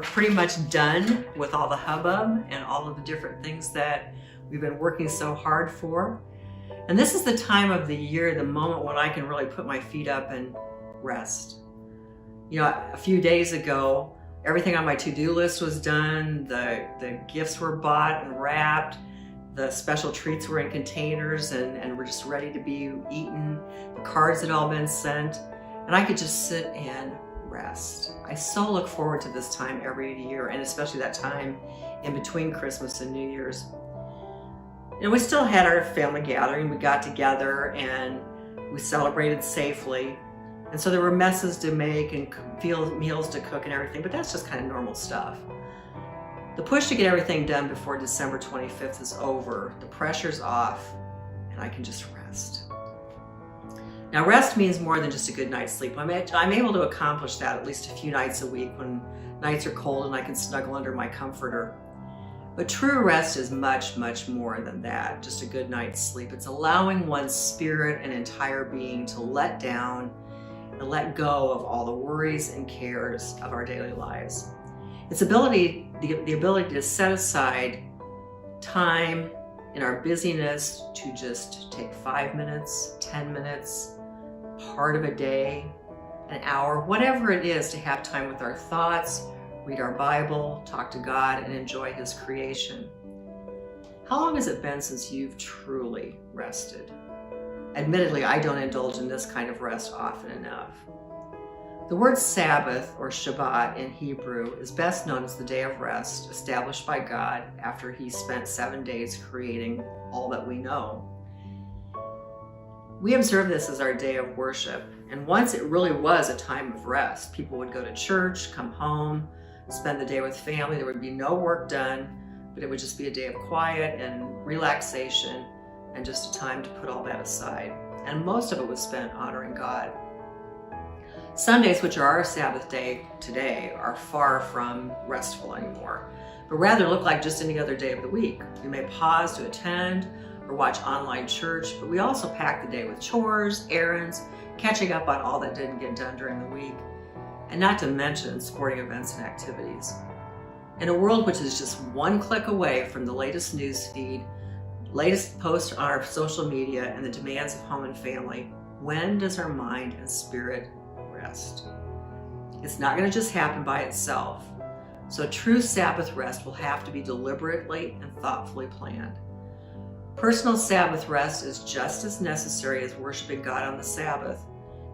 pretty much done with all the hubbub and all of the different things that we've been working so hard for. And this is the time of the year, the moment when I can really put my feet up and rest. You know, a few days ago, everything on my to-do list was done. The gifts were bought and wrapped. The special treats were in containers and were just ready to be eaten. The cards had all been sent, and I could just sit and rest. I so look forward to this time every year, and especially that time in between Christmas and New Year's. And we still had our family gathering. We got together and we celebrated safely. And so there were messes to make and meals to cook and everything, but that's just kind of normal stuff. The push to get everything done before December 25th is over. The pressure's off, and I can just rest. Now, rest means more than just a good night's sleep. I'm able to accomplish that at least a few nights a week when nights are cold and I can snuggle under my comforter. But true rest is much, much more than that, just a good night's sleep. It's allowing one's spirit and entire being to let down and let go of all the worries and cares of our daily lives. It's the ability to set aside time in our busyness to just take 5 minutes, 10 minutes, part of a day, an hour, whatever it is, to have time with our thoughts, read our Bible, talk to God, and enjoy His creation. How long has it been since you've truly rested? Admittedly, I don't indulge in this kind of rest often enough. The word Sabbath, or Shabbat in Hebrew, is best known as the day of rest established by God after He spent 7 days creating all that we know. We observe this as our day of worship, and once it really was a time of rest. People would go to church, come home, spend the day with family. There would be no work done, but it would just be a day of quiet and relaxation and just a time to put all that aside. And most of it was spent honoring God. Sundays, which are our Sabbath day today, are far from restful anymore, but rather look like just any other day of the week. We may pause to attend or watch online church, but we also pack the day with chores, errands, catching up on all that didn't get done during the week, and not to mention sporting events and activities. In a world which is just one click away from the latest news feed, latest posts on our social media, and the demands of home and family, when does our mind and spirit rest? It's not going to just happen by itself. So true Sabbath rest will have to be deliberately and thoughtfully planned. Personal Sabbath rest is just as necessary as worshiping God on the Sabbath,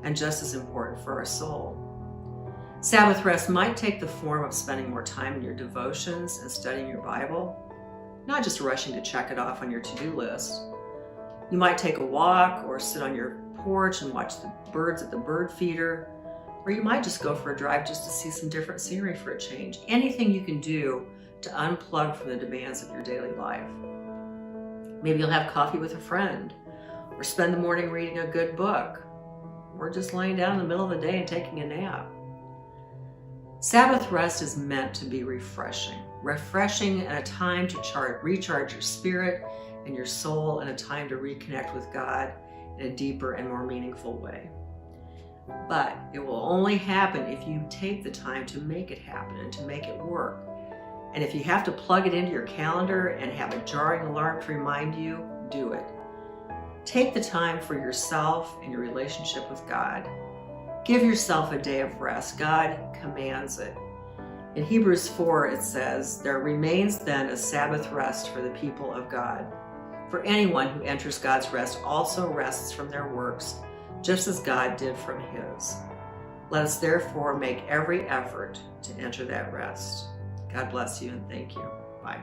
and just as important for our soul. Sabbath rest might take the form of spending more time in your devotions and studying your Bible, not just rushing to check it off on your to-do list. You might take a walk or sit on your porch and watch the birds at the bird feeder, or you might just go for a drive just to see some different scenery for a change. Anything you can do to unplug from the demands of your daily life. Maybe you'll have coffee with a friend, or spend the morning reading a good book, or just lying down in the middle of the day and taking a nap. Sabbath rest is meant to be refreshing and a time to recharge your spirit and your soul, and a time to reconnect with God in a deeper and more meaningful way. But it will only happen if you take the time to make it happen and to make it work. And if you have to plug it into your calendar and have a jarring alarm to remind you, do it. Take the time for yourself and your relationship with God. Give yourself a day of rest. God commands it. In Hebrews 4, it says, "There remains then a Sabbath rest for the people of God. For anyone who enters God's rest also rests from their works, just as God did from His. Let us therefore make every effort to enter that rest." God bless you and thank you. Bye.